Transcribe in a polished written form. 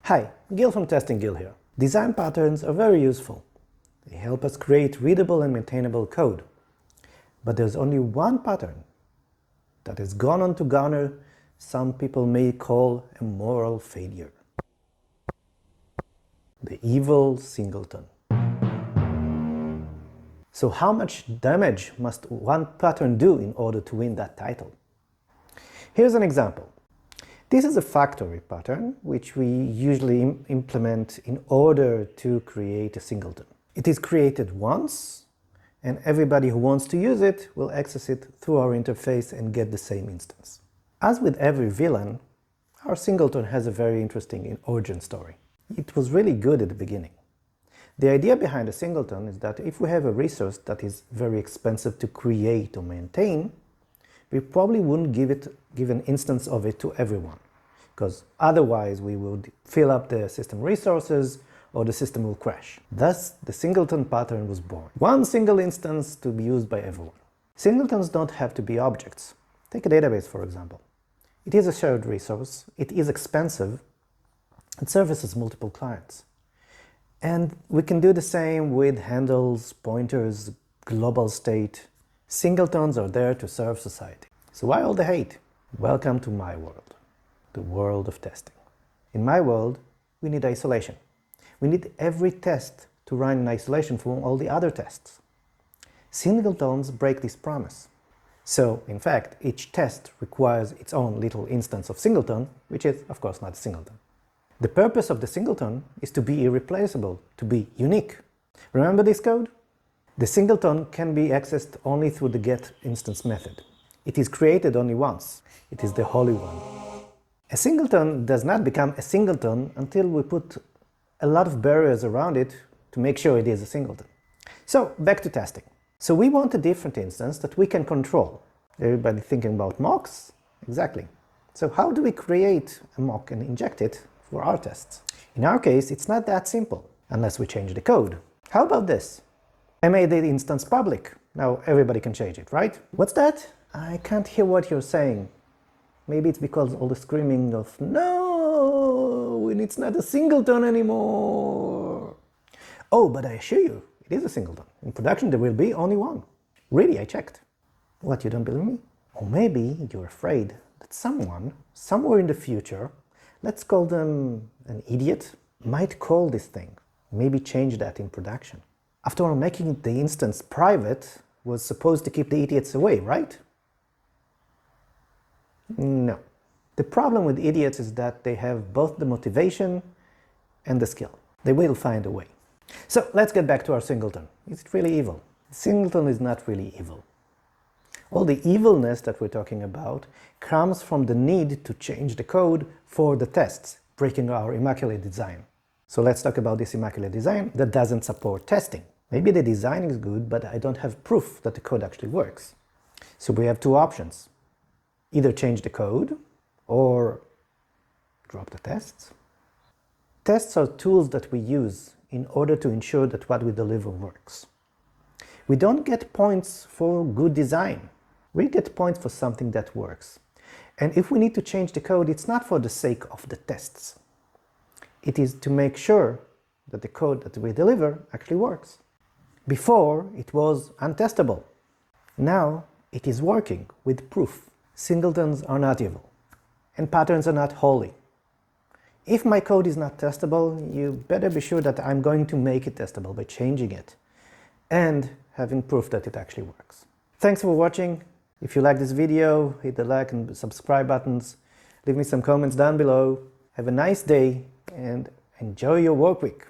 Hi, Gil from Testing Gil here. Design patterns are very useful. They help us create readable and maintainable code. But there's only one pattern that has gone on to garner some people may call a moral failure. The evil singleton. So how much damage must one pattern do in order to win that title? Here's an example. This is a factory pattern, which we usually implement in order to create a singleton. It is created once, and everybody who wants to use it will access it through our interface and get the same instance. As with every villain, our singleton has a very interesting origin story. It was really good at the beginning. The idea behind a singleton is that if we have a resource that is very expensive to create or maintain, we probably wouldn't give an instance of it to everyone, because otherwise we would fill up the system resources or the system will crash. Thus, the singleton pattern was born. One single instance to be used by everyone. Singletons don't have to be objects. Take a database, for example. It is a shared resource, it is expensive, it services multiple clients. And we can do the same with handles, pointers, global state. Singletons are there to serve society. So why all the hate? Welcome to my world, the world of testing. In my world, we need isolation. We need every test to run in isolation from all the other tests. Singletons break this promise. So, in fact, each test requires its own little instance of singleton, which is, of course, not a singleton. The purpose of the singleton is to be irreplaceable, to be unique. Remember this code? The singleton can be accessed only through the getInstance method. It is created only once. It is the holy one. A singleton does not become a singleton until we put a lot of barriers around it to make sure it is a singleton. So, back to testing. So we want a different instance that we can control. Everybody thinking about mocks? Exactly. So how do we create a mock and inject it for our tests? In our case, it's not that simple, unless we change the code. How about this? I made the instance public. Now everybody can change it, right? What's that? I can't hear what you're saying. Maybe it's because all the screaming of, no, and it's not a singleton anymore. Oh, but I assure you, it is a singleton. In production, there will be only one. Really, I checked. What, you don't believe me? Or maybe you're afraid that someone, somewhere in the future, let's call them an idiot, might call this thing. Maybe change that in production. After all, making the instance private was supposed to keep the idiots away, right? No. The problem with idiots is that they have both the motivation and the skill. They will find a way. So let's get back to our singleton. Is it really evil? Singleton is not really evil. All the evilness that we're talking about comes from the need to change the code for the tests, breaking our immaculate design. So let's talk about this immaculate design that doesn't support testing. Maybe the design is good, but I don't have proof that the code actually works. So we have two options. Either change the code or drop the tests. Tests are tools that we use in order to ensure that what we deliver works. We don't get points for good design. We get points for something that works. And if we need to change the code, it's not for the sake of the tests. It is to make sure that the code that we deliver actually works. Before, it was untestable. Now, it is working with proof. Singletons are not evil, and patterns are not holy. If my code is not testable, you better be sure that I'm going to make it testable by changing it and having proof that it actually works. Thanks for watching. If you like this video, hit the like and subscribe buttons. Leave me some comments down below. Have a nice day and enjoy your work week.